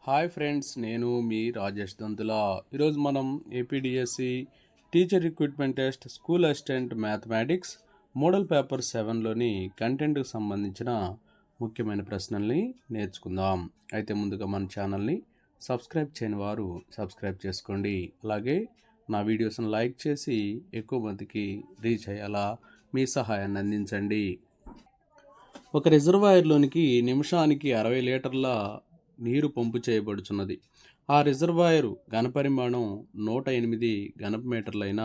Hi friends, నేను మీ రాజేష్ దంతుల. ఈరోజు మనం APDSC teacher recruitment test school assistant mathematics model paper 7లోని కంటెంట్కి సంబంధించిన ముఖ్యమైన ప్రశ్నల్ని నేర్చుకుందాం. అయితే ముందుగా మన ఛానల్ని సబ్స్క్రైబ్ చేయని వారు సబ్స్క్రైబ్ చేసుకోండి. అలాగే నా వీడియోస్ని లైక్ చేసి ఎక్కువ మందికి రీచ్ అయ్యేలా మీ సహాయాన్ని అందించండి. ఒక రిజర్వాయర్లోనికి నిమిషానికి 60 లీటర్ల నీరు పంపు చేయబడుచున్నది. ఆ రిజర్వాయరు ఘనపరిమాణం 108 ఘనపు మీటర్లైన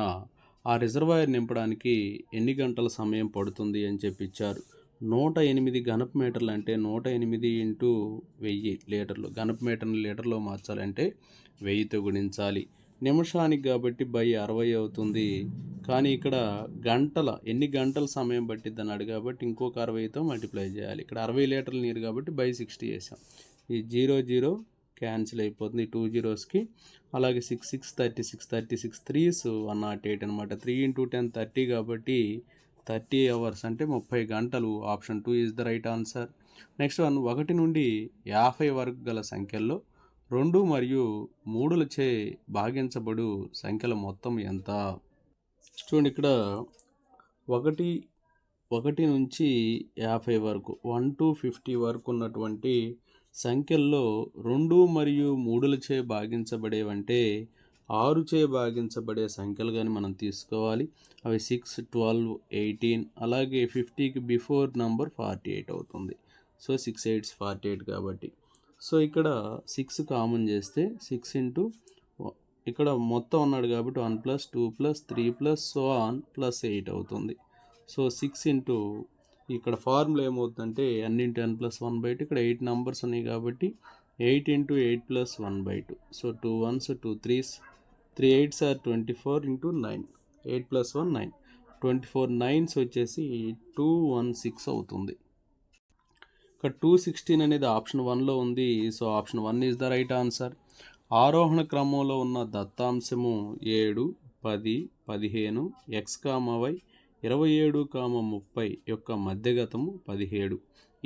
ఆ రిజర్వాయర్ నింపడానికి ఎన్ని గంటల సమయం పడుతుంది అని చెప్పి ఇచ్చారు. 108 ఘనపు మీటర్లు అంటే 108 ఇంటూ 1000 లీటర్లు. ఘనపు మీటర్ని లీటర్లో మార్చాలంటే 1000తో గుణించాలి. నిమిషానికి కాబట్టి 60 అవుతుంది. కానీ ఇక్కడ ఎన్ని గంటల సమయం పట్టిద్ది అన్నాడు కాబట్టి ఇంకొక 60తో మల్టిప్లై చేయాలి. ఇక్కడ 60 లీటర్ల నీరు కాబట్టి 60 వేసాం. ఈ 0 క్యాన్సిల్ అయిపోతుంది 2 జీరోస్కి. అలాగే 6 36 3s 108 అనమాట. 3 × 10 30 కాబట్టి 30 అవర్స్ అంటే 30 గంటలు. Option 2 is the right answer. Next 1 నుండి 50 వరకు గల సంఖ్యల్లో 2 మరియు 3లచే భాగించబడు సంఖ్యల మొత్తం ఎంత? చూడండి, ఇక్కడ 1 నుంచి 50 వరకు 1 to 50 వరకు ఉన్నటువంటి సంఖ్యల్లో 2 మరియు 3లచే భాగించబడేవంటే 6చే భాగించబడే సంఖ్యలు కానీ మనం తీసుకోవాలి. అవి 6, 12, 18. అలాగే 50కి బిఫోర్ నంబర్ 48 అవుతుంది. సో 6 8s 48 కాబట్టి. సో ఇక్కడ 6 కామన్ చేస్తే 6 ఇంటూ ఇక్కడ మొత్తం ఉన్నాడు కాబట్టి 1 + 2 + 3 + 8 అవుతుంది. సో 6 ఇంటూ ఇక్కడ ఫార్ములా ఏమవుతుందంటే n × n + 1/2. ఇక్కడ 8 నెంబర్స్ ఉన్నాయి కాబట్టి 8 × 8 + 1/2. So 2 1s 2 3s 3 8s are 24 × 9. 8 + 1 9. 24 9s వచ్చేసి 216 అవుతుంది. ఇక్కడ 216 అనేది ఆప్షన్ 1లో ఉంది. So option 1 is the right answer. ఆరోహణ క్రమంలో ఉన్న దత్తాంశము 7, 10, 15, x, y 27, 30 యొక్క మధ్యగతము 17.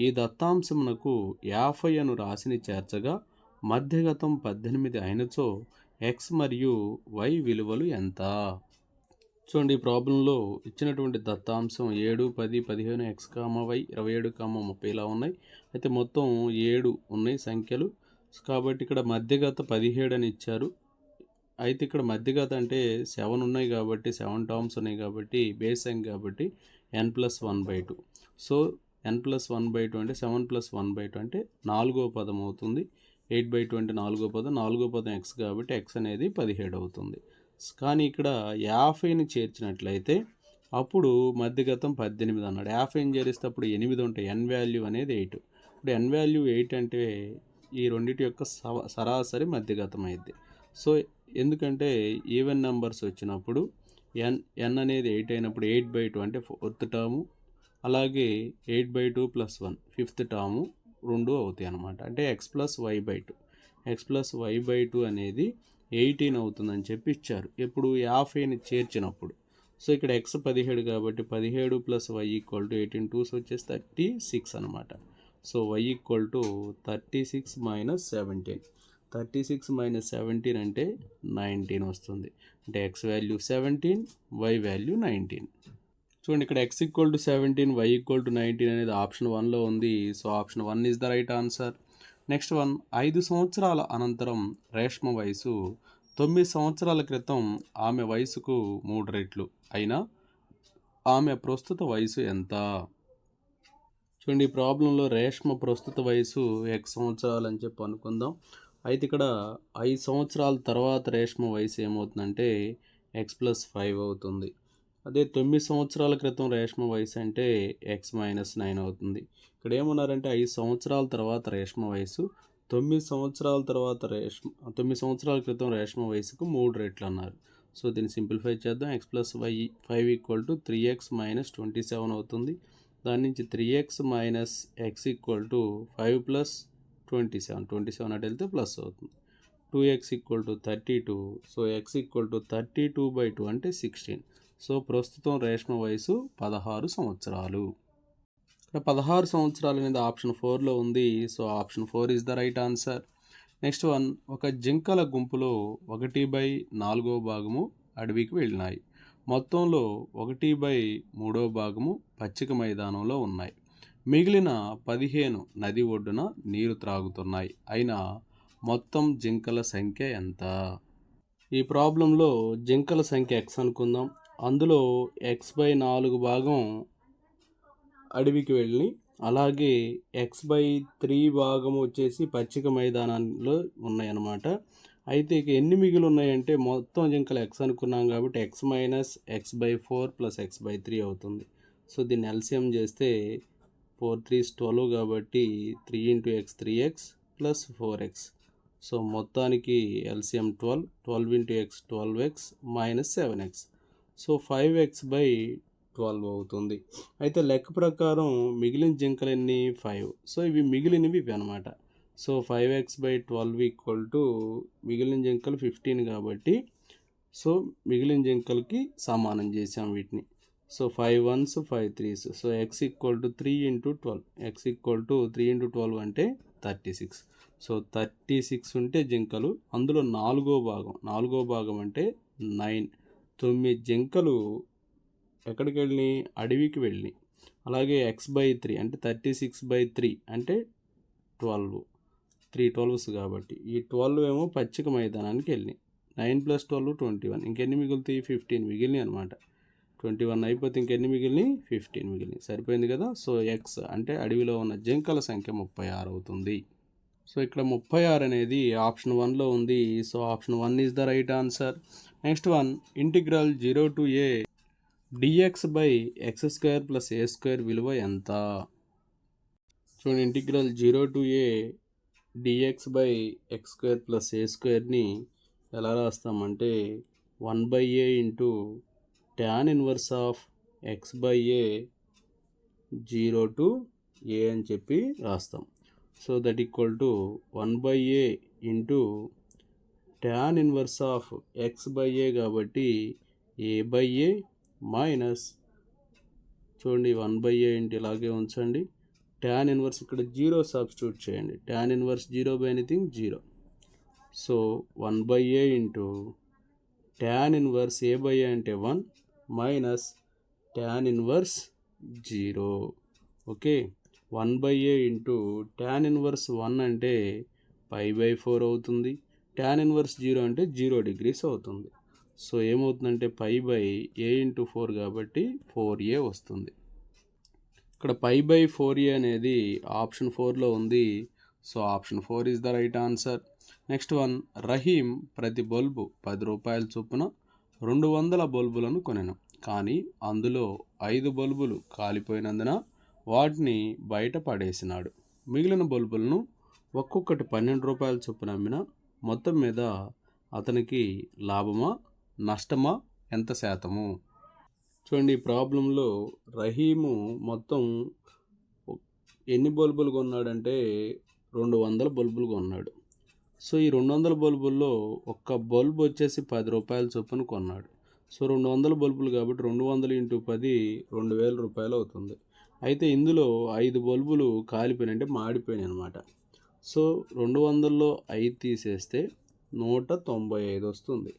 ఈ దత్తాంశమునకు 50 అను రాశిని చేర్చగా మధ్యగతం 18 అయినచో x మరియు y విలువలు ఎంత? చూడండి, ఈ ప్రాబ్లంలో ఇచ్చినటువంటి దత్తాంశం 7, 10, 15, x, y 27, 30 ఇలా ఉన్నాయి. అయితే మొత్తం 7 ఉన్నాయి సంఖ్యలు. కాబట్టి ఇక్కడ మధ్యగత 17 అని ఇచ్చారు. అయితే ఇక్కడ మధ్యగత అంటే 7 ఉన్నాయి కాబట్టి 7 టర్మ్స్ ఉన్నాయి కాబట్టి బేస్ సంఖ్య కాబట్టి n + 1/2. సో n + 1/2 అంటే 7 + 1/2 అంటే 4వ పదం అవుతుంది. 8/2 అంటే 4వ పదం. 4వ పదం x కాబట్టి x అనేది 17 అవుతుంది. కానీ ఇక్కడ 50ని చేర్చినట్లయితే అప్పుడు మధ్యగతం 18 అన్నాడు. 50ని చేరిస్తే అప్పుడు 8 ఉంటాయి. n వాల్యూ అనేది 8. ఇప్పుడు n వాల్యూ 8 అంటే ఈ రెండింటి యొక్క సరాసరి మధ్యగతం అయింది. సో ఎందుకంటే ఈవెన్ నెంబర్స్ వచ్చినప్పుడు n అనేది 8 అయినప్పుడు 8/2 అంటే 4th టర్ము, అలాగే 8/2 + 1 5th టర్ము 2 అవుతాయి అన్నమాట. అంటే x + y/2. x + y/2 అనేది 18 అవుతుందని చెప్పి ఇచ్చారు. ఇప్పుడు 50ని చేర్చినప్పుడు. సో ఇక్కడ x 17 కాబట్టి 17 + y = 18. 2s వచ్చేసి 36 అనమాట. So y = 36 - 17. 36 - 17 అంటే 19 వస్తుంది. అంటే x వాల్యూ 17, y వాల్యూ 19. చూడండి, ఇక్కడ x = 17, y = 19 అనేది ఆప్షన్ 1లో ఉంది. So option 1 is the right answer. Next 5 సంవత్సరాల అనంతరం రేష్మ వయసు 9 సంవత్సరాల క్రితం ఆమె వయసుకు 3 రెట్లు అయినా ఆమె ప్రస్తుత వయసు ఎంత? చూడండి, ఈ ప్రాబ్లంలో రేష్మ ప్రస్తుత వయసు x సంవత్సరాలు అని చెప్పి అనుకుందాం. అయితే ఇక్కడ 5 సంవత్సరాల తర్వాత రేష్మ వయసు ఏమవుతుందంటే x + 5 అవుతుంది. అదే 9 సంవత్సరాల క్రితం రేష్మ వయసు అంటే x - 9 అవుతుంది. ఇక్కడ ఏమన్నారంటే 5 సంవత్సరాల తర్వాత రేష్మ వయసు 9 సంవత్సరాల తర్వాత 9 సంవత్సరాల క్రితం రేష్మ వయసుకు 3 రెట్లు అన్నారు. సో దీన్ని సింప్లిఫై చేద్దాం. x + y 5 = 3x - 27 అవుతుంది. దాని నుంచి 3x - x = 5 + 27 అటు వెళ్తే ప్లస్ అవుతుంది. 2x = 32. సో x = 32/2 అంటే 16. సో ప్రస్తుతం రేష్మ వయసు 16 సంవత్సరాలు. ఇక్కడ 16 సంవత్సరాలు అనేది ఆప్షన్ 4లో ఉంది. So option 4 is the right answer. Next one, ఒక జింకల గుంపులో 1/4 భాగము అడవికి వెళ్ళినాయి. మొత్తంలో 1/3 భాగము పచ్చిక మైదానంలో ఉన్నాయి. మిగిలిన 15 నది ఒడ్డున నీరు త్రాగుతున్నాయి. అయినా మొత్తం జింకల సంఖ్య ఎంత? ఈ ప్రాబ్లంలో జింకల సంఖ్య x అనుకుందాం. అందులో x/4 భాగం అడవికి వెళ్ళి, అలాగే x/3 భాగం వచ్చేసి పచ్చిక మైదానంలో ఉన్నాయన్నమాట. అయితే ఇక ఎన్ని మిగిలి ఉన్నాయంటే, మొత్తం జింకలు x అనుకున్నాం కాబట్టి x - x/4 + x/3 అవుతుంది. సో దీన్ని ఎల్సిఎం చేస్తే 4 3 12 కాబట్టి 3 × x 3x + 4x. సో మొత్తానికి LCM 12, 12 × x 12x - 7x. So 5x/12 అవుతుంది. అయితే లెక్క ప్రకారం మిగిలిన జింకలు ఎన్ని? 5. సో ఇవి మిగిలినవి ఇవి అనమాట. సో 5x/12 మిగిలిన జింకలు 15 కాబట్టి, సో మిగిలిన జింకలకి సమానం చేసాం వీటిని. So 5 1s 5 3s. So x = 3 × 12. x = 3 × 12 అంటే 36. సో 36 ఉంటే జింకలు, అందులో 4వ భాగం అంటే 9 జింకలు ఎక్కడికి వెళ్ళినాయి? అడవికి వెళ్ళినాయి. అలాగే x/3 అంటే 36/3 అంటే 12, 3 12s కాబట్టి ఈ 12 ఏమో పచ్చిక మైదానానికి వెళ్ళినాయి. 9 + 12 21. ఇంకెన్ని మిగులుతాయి? 15 మిగిలినాయి అనమాట. 21 అయిపోతే ఇంకెన్ని మిగిలినాయి? 15 మిగిలినాయి. సరిపోయింది కదా. సో x అంటే అడవిలో ఉన్న జింకల సంఖ్య 36 అవుతుంది. సో ఇక్కడ 36 అనేది ఆప్షన్ 1లో ఉంది. So option 1 is the right answer. Next one, integral 0 to a dx/x² + a² విలువ ఎంత? చూడండి, integral 0 to a dx/x² + a² ఎలా రాస్తామంటే 1/a × tan 1 x/a 0 to a అని చెప్పి రాస్తాం. So that = 1/a × tan 1 x/a కాబట్టి a/a మైనస్, చూడండి 1/a ఇలాగే ఉంచండి. tan 1 ఇక్కడ 0 సబ్స్టిట్యూట్ చేయండి. tan 1 0 by anything 0. So 1/a × tan 1 a/a అంటే 1 minus tan 1 0. Okay, 1/a × tan 1 అంటే π/4 అవుతుంది. tan 1 0 అంటే 0 degrees అవుతుంది. సో ఏమవుతుందంటే π/a × 4 కాబట్టి 4a వస్తుంది. ఇక్కడ π/4a అనేది ఆప్షన్ 4లో ఉంది. So option 4 is the right answer. Next one, Rahim ప్రతి బల్బు 10 రూపాయల చొప్పున 200 బల్బులను కొనెను. కానీ అందులో 5 బల్బులు కాలిపోయినందున వాటిని బయట పడేసినాడు. మిగిలిన బల్బులను ఒక్కొక్కటి 12 రూపాయల చొప్పున అమ్మిన మొత్తం మీద అతనికి లాభమా నష్టమా ఎంత శాతము? చూడండి, ఈ ప్రాబ్లంలో రహీము మొత్తం ఎన్ని బల్బులు కొన్నాడంటే 200 బల్బులు కొన్నాడు. సో ఈ 200 బల్బుల్లో ఒక్క బల్బు వచ్చేసి 10 రూపాయల చొప్పున కొన్నాడు. సో 200 బల్బులు కాబట్టి 200 × 10 2000 రూపాయలు అవుతుంది. అయితే ఇందులో 5 బల్బులు కాలిపోయినాయి, అంటే మాడిపోయినాయి అనమాట. సో 200లో 5 తీసేస్తే 195 వస్తుంది.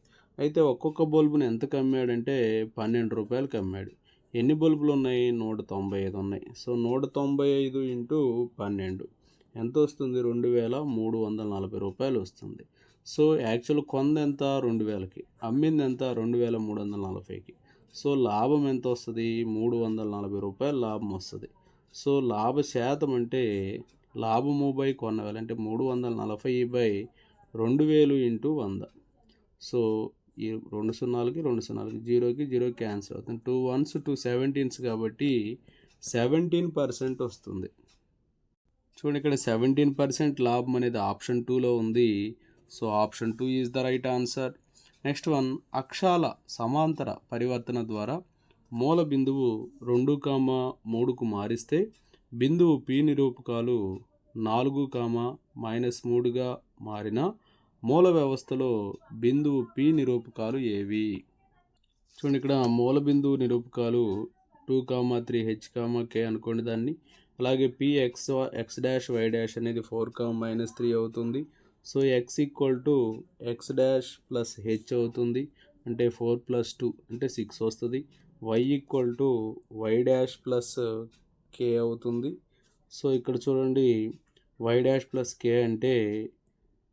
అయితే ఒక్కొక్క బల్బుని ఎంతకు అమ్మాడంటే 12 రూపాయలకి అమ్మాడు. ఎన్ని బల్బులు ఉన్నాయి? 195 ఉన్నాయి. సో 195 × 12 ఎంత వస్తుంది? 2340 రూపాయలు వస్తుంది. సో యాక్చువల్ కొంది ఎంత? 2000కి, అమ్మింది ఎంత? 2340కి. సో లాభం ఎంత వస్తుంది? 340 రూపాయలు లాభం వస్తుంది. సో లాభ శాతం అంటే లాభము బై కొన్న వేల అంటే 340/2000 × 100. సో ఈ 2 సున్నాలకి 2 సున్నాలకి 0కి 0 క్యాన్సిల్ అవుతుంది. 2 1s 2 17s కాబట్టి 17% వస్తుంది. చూడండి, ఇక్కడ 17% లాభం అనేది ఆప్షన్ 2లో ఉంది. So option 2 is the right answer. Next one, అక్షాల సమాంతర పరివర్తన ద్వారా మూల బిందువు 2, 3కు మారిస్తే బిందువు P నిరూపకాలు 4, -3గా మారిన మూల వ్యవస్థలో బిందువు P నిరూపకాలు ఏవి? చూడండి, ఇక్కడ మూల బిందువు నిరూపకాలు 2, 3 H, K అనుకోండి దాన్ని. అలాగే P x' y' అనేది 4, -3 అవుతుంది. So x equal to x dash plus H అవుతుంది, అంటే 4 + 2 అంటే 6 వస్తుంది. Y equal to y dash plus k అవుతుంది. సో ఇక్కడ చూడండి, వై డాష్ ప్లస్ కే అంటే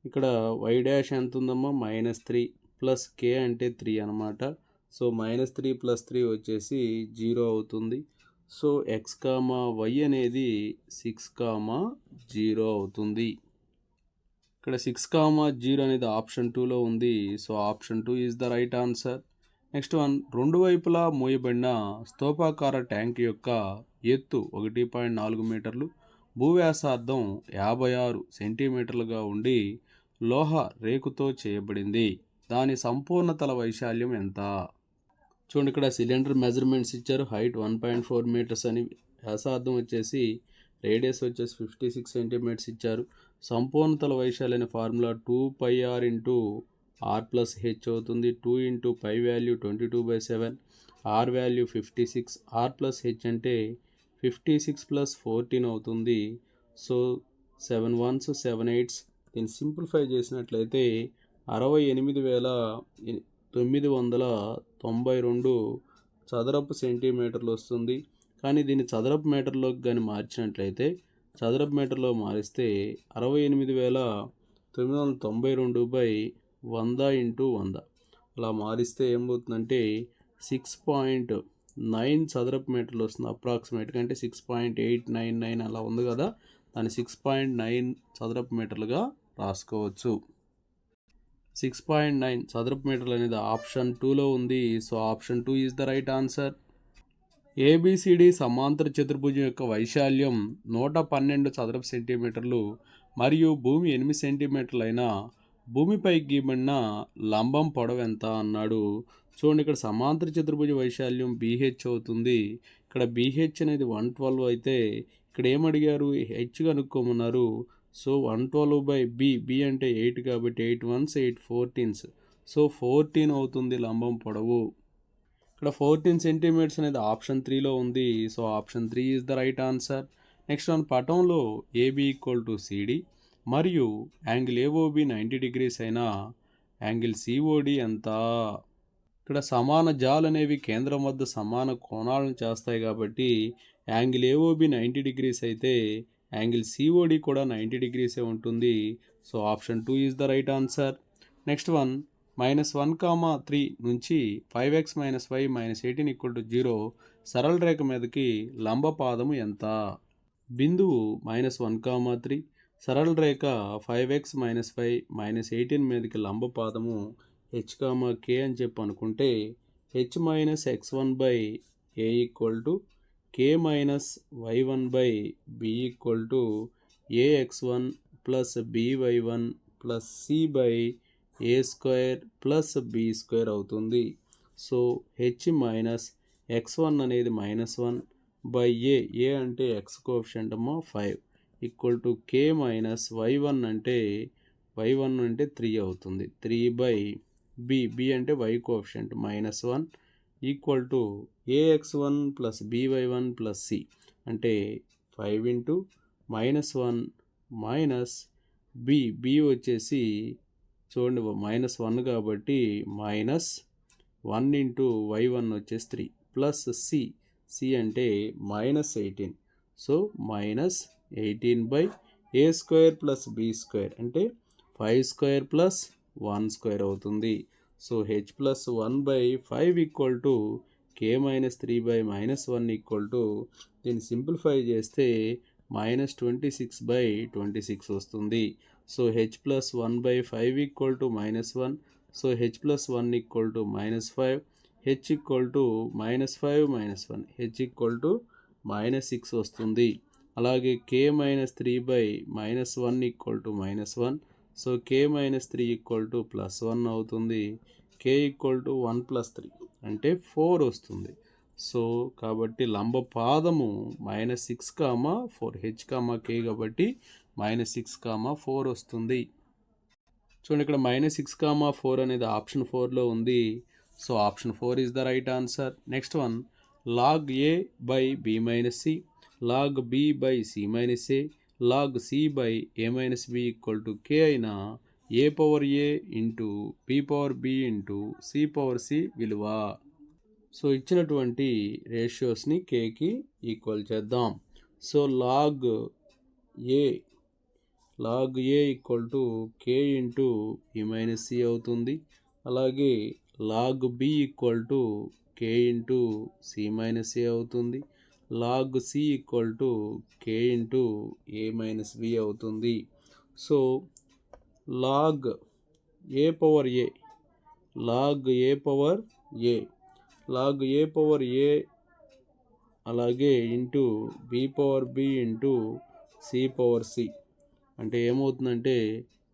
ఇక్కడ వై డాష్ ఎంత ఉందమ్మా, -3 ప్లస్ కే అంటే 3 అనమాట. సో -3 + 3 వచ్చేసి 0 అవుతుంది. సో ఎక్స్ కామా వై అనేది 6, 0 అవుతుంది. ఇక్కడ 6, 0 అనేది ఆప్షన్ 2లో ఉంది. So option 2 is the right answer. Next one, రెండు వైపులా మూయబడిన స్తూపాకార ట్యాంక్ యొక్క ఎత్తు 1.4 మీటర్లు, భూవ్యాసార్థం 56 సెంటీమీటర్లుగా ఉండి లోహ రేకుతో చేయబడింది. దాని సంపూర్ణ తల వైశాల్యం ఎంత? చూడండి, ఇక్కడ సిలిండర్ మెజర్మెంట్స్ ఇచ్చారు. హైట్ 1.4 మీటర్స్ అని, వ్యాసార్థం వచ్చేసి, రేడియస్ వచ్చేసి 56 సెంటీమీటర్స్ ఇచ్చారు. సంపూర్ణ తల వైశాల్యం అనే formula 2πr into r plus H అవుతుంది. 2 into pi value 22/7, r value 56, r plus H అంటే 56 + 14 అవుతుంది. సో 7 1s 7 8s, దీన్ని సింప్లిఫై చేసినట్లయితే 68,992 చదరపు సెంటీమీటర్లు వస్తుంది. కానీ దీన్ని చదరపు మీటర్లోకి కానీ మార్చినట్లయితే, చదరపు మీటర్లో మారిస్తే 68,992/100 అలా మారిస్తే ఏమవుతుందంటే 6.9 చదరపు మీటర్లు వస్తుంది అప్రాక్సిమేట్గా. అంటే 6.899 అలా ఉంది కదా, దాన్ని 6.9 చదరపు మీటర్లుగా రాసుకోవచ్చు. 6.9 చదరపు మీటర్లు అనేది ఆప్షన్ 2లో ఉంది. So option 2 is the right answer. ABCD సమాంతర చతుర్భుజం యొక్క వైశాల్యం 112 చదరపు సెంటీమీటర్లు మరియు భూమి 8 సెంటీమీటర్లు అయినా భూమిపై గీయబడిన లంబం పొడవు ఎంత అన్నాడు. చూడండి, ఇక్కడ సమాంతర చతుర్భుజ వైశాల్యం BH అవుతుంది. ఇక్కడ BH అనేది 112 అయితే ఇక్కడ ఏమడిగారు, హెచ్ కనుక్కోమన్నారు. సో 112/b, b అంటే 8 కాబట్టి 8 1s 8 14s, సో 14 అవుతుంది లంబం పొడవు. ఇక్కడ 14 సెంటీమీటర్స్ అనేది ఆప్షన్ 3లో ఉంది. So option 3 is the right answer. Next one, పటంలో AB = CD మరియు యాంగిల్ AOB 90 degrees అయినా యాంగిల్ COD ఎంత? ఇక్కడ సమాన జాలు అనేవి కేంద్రం వద్ద సమాన కోణాలను చేస్తాయి కాబట్టి యాంగిల్ AOB 90 degrees అయితే యాంగిల్ COD కూడా 90 degrees ఉంటుంది. So option 2 is the right answer. Next one, -1, 3 నుంచి 5x - y - 18 = 0 సరళ రేఖ మీదకి లంబపాదము ఎంత? బిందువు -1, 3, సరళ రేఖ 5x - y - 18 మీదకి లంబపాదము h, k అని చెప్పి అనుకుంటే h - x1/a = k - y1/b = ax1 + by1 + c/a² + b² అవుతుంది. సో h - x1 అనేది -1 బై a అంటే x కోఎఫిషియంట్ 5 = k - y1 అంటే 3 అవుతుంది. 3/b, b అంటే y coefficient -1 = ax1 + by1 + c అంటే 5 × -1 - b, b వచ్చేసి చూడండి -1 కాబట్టి -1 × y1 వచ్చేసి 3 ప్లస్ c అంటే -18, సో -18/a² + b² అంటే 5² + 1² అవుతుంది. సో h + 1/5 = k - 3/-1 దీన్ని సింప్లిఫై చేస్తే -26/26 వస్తుంది. So h + 1/5 = -1, so h + 1 = -5, h = -5 - 1, h = -6 వస్తుంది. అలాగే k - 3/-1 = -1, సో k - 3 = +1 అవుతుంది. k = 1 + 3 అంటే 4 వస్తుంది. సో కాబట్టి లంబపాదము -6, 4, h, k కాబట్టి -6, 4 వస్తుంది. చూడండి, ఇక్కడ -6, 4 అనేది ఆప్షన్ 4లో ఉంది. So option 4 is the right answer. Next one, log a/b - c, log b/c - a, log c/a - b = k అయిన a power a into b power b into c power c విలువ. So ఇచ్చినటువంటి రేషియోస్ని కేకి equal చేద్దాం. So log a equal to k into e minus c అవుతుంది. అలాగే log b equal to k into c minus a అవుతుంది. Log c equal to k into a minus b అవుతుంది. So log a power a అలాగే into b power b into c power c అంటే ఏమవుతుందంటే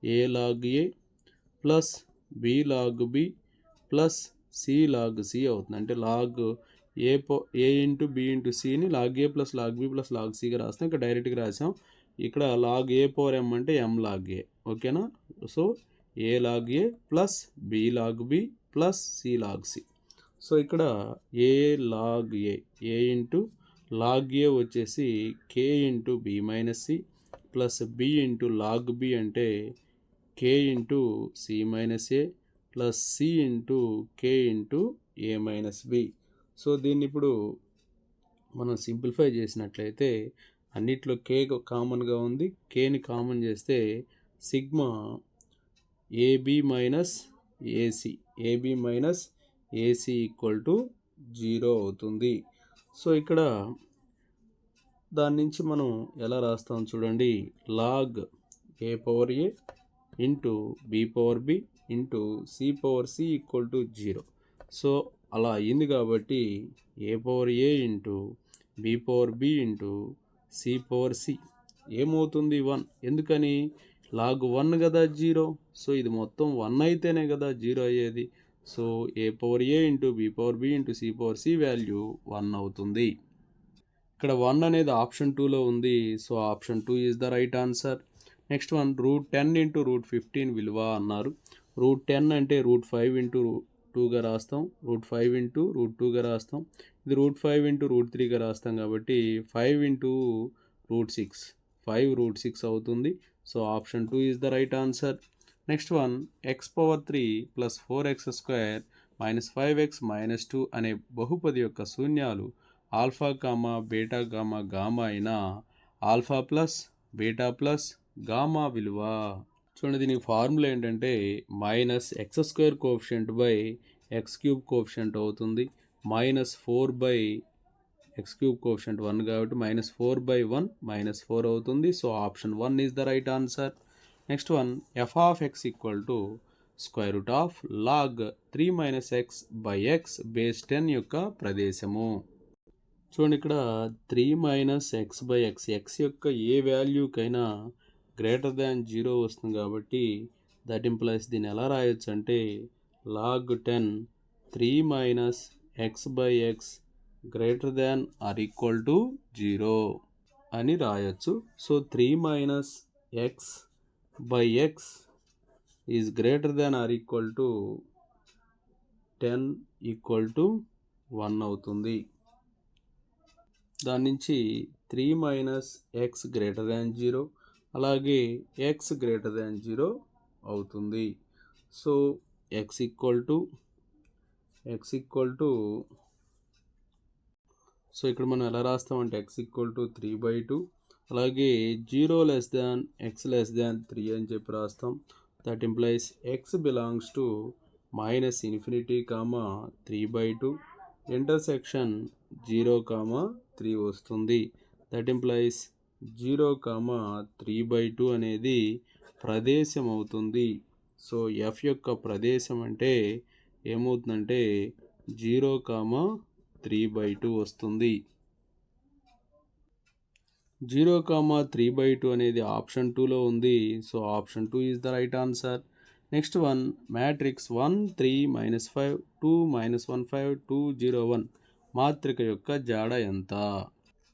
ఏ log a plus b log b plus c log c అవుతుంది. అంటే log a into b into సిని log a plus log b plus log సిగా రాస్తాం. ఇక్కడ డైరెక్ట్గా రాసాం. ఇక్కడ లాగ్ ఏ పవర్ ఎం అంటే ఎం లాగ్ ఏ. ఓకేనా? So a log a plus b log b plus c log c. So ఇక్కడ a log a into log a వచ్చేసి k into b minus c plus b into log b అంటే k into c minus a plus c into k into a minus b. So దీన్ని ఇప్పుడు మనం simplify చేసినట్లయితే అన్నిట్లో k కామన్గా ఉంది. కేని కామన్ చేస్తే sigma a b minus a c equal to 0 అవుతుంది. సో ఇక్కడ దాని నుంచి మనం ఎలా రాస్తాం చూడండి. Log a power a into b power b into c power c equal to 0. So అలా అయింది కాబట్టి a power a into b power b into c power c ఏమవుతుంది 1. ఎందుకని? లాగ్ 1 కదా 0. సో ఇది మొత్తం 1 అయితేనే కదా 0 అయ్యేది. So a power a into b power b into c power c value 1 అవుతుంది. ఇక్కడ 1 అనేది ఆప్షన్ 2లో ఉంది. So option 2 is the right answer. Next one √10 into √15 విలువ అన్నారు. √10 అంటే √5 ఇంటూ 2గా రాస్తాం. √5 ఇంటూ √2గా రాస్తాం. ఇది √5 ఇంటూ √3గా రాస్తాం కాబట్టి 5 ఇంటూ √6 5√6 అవుతుంది. So option 2 is the right answer. Next one x⁻3 + 4x² - 5x - 2 అనే బహుపది యొక్క శూన్యాలు alpha comma beta gamma gamma అయిన alpha plus beta plus gamma విలువ. చూడండి దీనికి ఫార్ములా ఏంటంటే -x² coefficient by x³ coefficient అవుతుంది. -4 x³ కోఎఫిషియంట్ 1 కాబట్టి -4/1 -4 అవుతుంది. So option 1 is the right answer. Next one f(x) √ log 3 - x/x base 10 యొక్క ప్రదేశము. చూడండి ఇక్కడ 3 - x/x x యొక్క ఏ వాల్యూకైనా >0 వస్తుంది కాబట్టి దట్ ఇంప్లైస్ దీన్ని ఎలా రాయొచ్చు అంటే log 10 3 - x/x > 0 అని రాయొచ్చు. So 3 - x/x is greater than or equal to 10 = 1 అవుతుంది. దాని నుంచి 3 - x > 0 అలాగే x > 0 అవుతుంది. సో x సో ఇక్కడ మనం ఎలా రాస్తామంటే x = 3/2 అలాగే 0 < x < 3 అని చెప్పి రాస్తాం. That implies x belongs to -∞, 3/2 intersection 0, 3 వస్తుంది. దట్ ఇంప్లైస్ 0, 3/2 అనేది ప్రదేశం అవుతుంది. సో f యొక్క ప్రదేశం అంటే ఏమవుతుందంటే 0, 3/2 వస్తుంది. 0, 3/2 అనేది ఆప్షన్ 2లో ఉంది. So option 2 is the right answer. Next one matrix 1 3 -5 2 -1 5 2 0 1 మాత్రిక యొక్క జాడ ఎంత?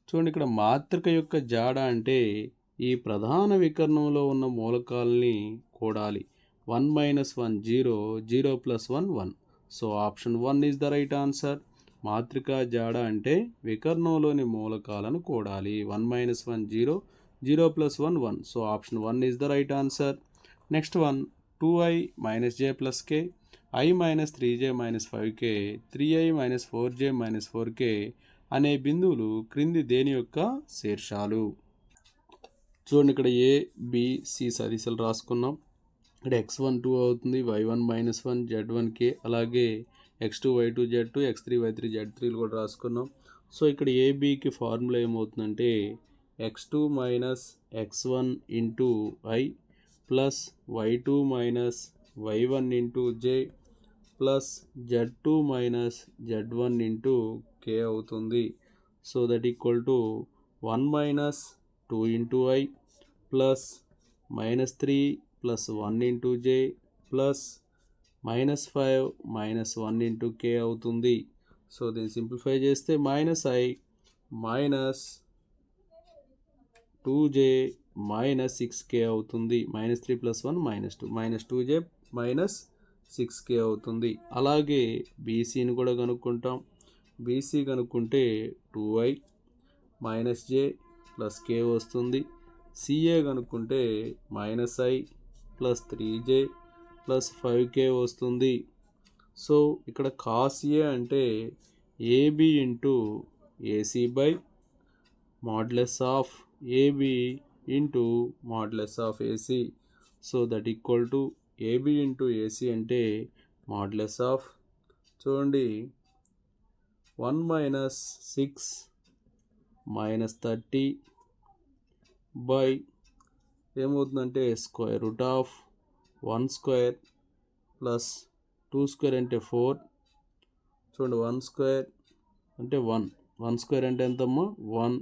చూడండి ఇక్కడ మాత్రిక యొక్క జాడ అంటే ఈ ప్రధాన వికర్ణంలో ఉన్న మూలకాలని కూడాలి. 1 - 1 0 0 + 1 1. So option 1 is the right answer. మాత్రిక జాడ అంటే వికర్ణంలోని మూలకాలను కూడాలి. 1 - 1 0 0 + 1 1. So option 1 is the right answer. Next one 2i minus j plus k, I minus 3j minus 5k, 3i minus 4j minus 4k అనే బిందువులు క్రింది దేని యొక్క శీర్షాలు? చూడండి, ఇక్కడ ఏ బి సి సదిశలు రాసుకున్నాం. ఇక్కడ x1 2 అవుతుంది, y1 -1, z1 k, అలాగే x2 y2 z2, x3 y3 z3 కూడా రాసుకున్నాం. సో ఇక్కడ ఏబికి ఫార్ములా ఏమవుతుందంటే x2 minus x1 into i plus y2 minus y1 into j plus z2 minus z1 into k అవుతుంది. So that equal to 1 minus 2 into i plus -3 plus 1 into j plus -5 minus 1 into k అవుతుంది. సో దీన్ని simplify చేస్తే -i minus 2j minus 6k అవుతుంది. -3 plus 1 -2 -2j minus 6k అవుతుంది. అలాగే బీసీని కూడా కనుక్కుంటాం. BC కనుక్కుంటే 2i minus j plus k వస్తుంది. సిఏ కనుక్కుంటే -i plus 3j plus 5k వస్తుంది. సో ఇక్కడ కాస్ ఏ అంటే AB into AC by modulus of AB into modulus of AC. So that equal to AB into AC అంటే modulus of, చూడండి, 1 minus 6 minus 30 by ఏమవుతుందంటే square root of 1 square plus 2 square అంటే 4. చూడండి, 1 square అంటే 1 square అంటే ఎంతమ్మా 1,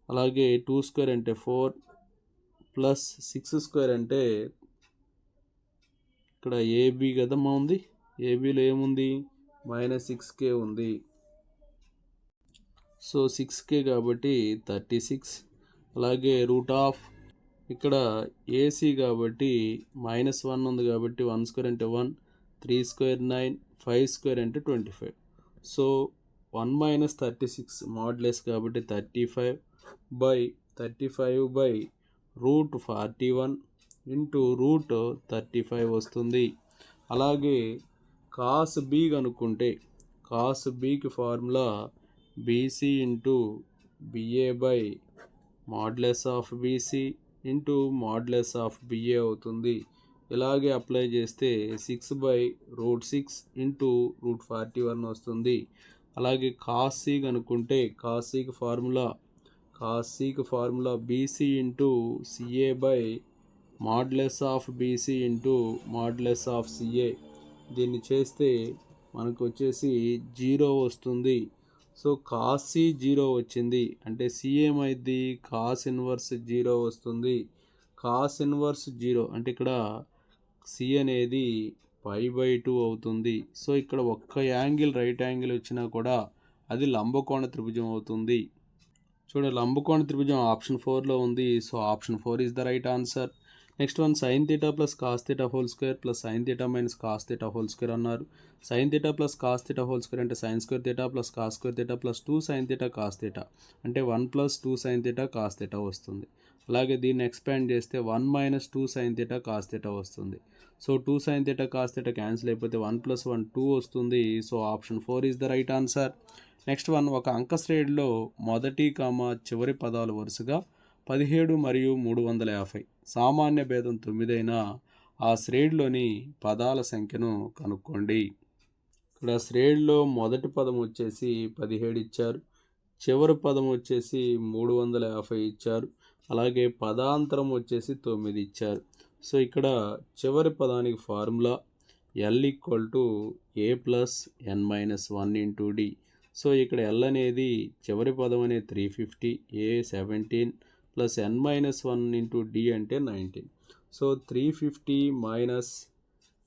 అలాగే 2 square అంటే 4 ప్లస్ 6 స్క్వేర్ అంటే ఇక్కడ ఏబి కదమ్మా ఉంది. ఏబిలో ఏముంది -6k ఉంది. సో 6k కాబట్టి 36, అలాగే రూట్ ఆఫ్ ఇక్కడ ఏసీ కాబట్టి -1 ఉంది కాబట్టి 1 స్క్వేర్ అంటే 1, 3 స్క్వేర్ 9, 5 స్క్వేర్ అంటే 25. సో 1 మైనస్ 36 మాడ్యులస్ కాబట్టి 35 బై రూట్ 41 ఇంటూ రూట్ 35 వస్తుంది. అలాగే కాస్ బి కనుక్కుంటే కాస్ బికి formula BC into BA by modulus of BC into modulus of BA అవుతుంది. ఇలాగే అప్లై చేస్తే 6/√6 ఇంటూ రూట్ 41 వస్తుంది. అలాగే కాస్ సి కనుక్కుంటే కాస్ సికి formula BC into CA by modulus of BC into modulus of CA. దీన్ని చేస్తే మనకు వచ్చేసి 0 వస్తుంది. సో కాస్ సి 0 వచ్చింది అంటే సి ఏమైంది కాస్ ఇన్వర్స్ 0 వస్తుంది. కాస్ ఇన్వర్స్ 0 అంటే ఇక్కడ సి అనేది π/2 అవుతుంది. సో ఇక్కడ ఒక్క యాంగిల్ రైట్ యాంగిల్ వచ్చినా కూడా అది లంబకోణ త్రిభుజం అవుతుంది. చూడండి, లంబకోణ త్రిభుజం ఆప్షన్ 4లో ఉంది. So option 4 is the right answer. Next one sin θ plus cos θ whole square plus sin θ minus cos θ whole square అన్నారు. sin θ plus cos θ whole square అంటే sin square θ plus cos square θ plus 2 sin θ cos θ అంటే 1 plus 2 sin θ cos θ వస్తుంది. అలాగే దీన్ని expand చేస్తే 1 minus 2 sin θ cos θ వస్తుంది. So 2 sin θ cos θ cancel అయిపోతే 1 + 1 2 వస్తుంది. So option 4 is the right answer. Next one, ఒక అంక శ్రేణిలో మొదటి చివరి పదాలు వరుసగా 17 మరియు 350, సామాన్య భేదం 9 అయినా ఆ శ్రేణిలోని పదాల సంఖ్యను కనుక్కోండి. ఇక్కడ శ్రేణిలో మొదటి పదం వచ్చేసి 17 ఇచ్చారు, చివరి పదం వచ్చేసి 350 ఇచ్చారు, అలాగే పదాంతరం వచ్చేసి 9 ఇచ్చారు. సో ఇక్కడ చివరి పదానికి formula L = A + n-1 × D. So ఇక్కడ L అనేది చివరి పదం అనేది 350, A 17 ప్లస్ n-1 × D అంటే 19. సో 350 మైనస్,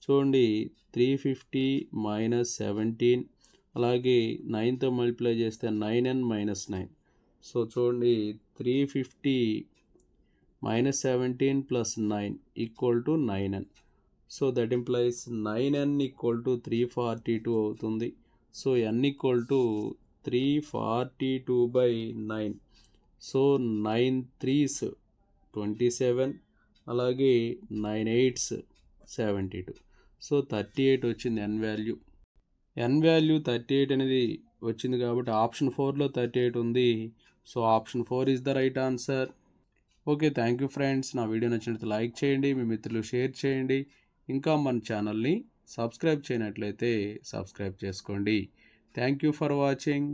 చూడండి, 350 మైనస్ 17, అలాగే 9తో మల్టిప్లై చేస్తే 9n మైనస్ 9. సో చూడండి, 350 minus 17 plus 9 = 9n. So that implies 9n = 342 అవుతుంది. So n = 342/9. సో 9 3s 27, అలాగే 9 8s 72. సో 38 వచ్చింది ఎన్ వాల్యూ. ఎన్ వాల్యూ 38 అనేది వచ్చింది కాబట్టి ఆప్షన్ 4లో 38 ఉంది. So option 4 is the right answer. Okay, thank you friends. నా వీడియో నచ్చినట్లయితే లైక్ చేయండి, మీ మిత్రులు షేర్ చేయండి. ఇంకా మన ఛానల్ని సబ్స్క్రైబ్ చేయనట్లయితే సబ్స్క్రైబ్ చేసుకోండి. Thank you for watching.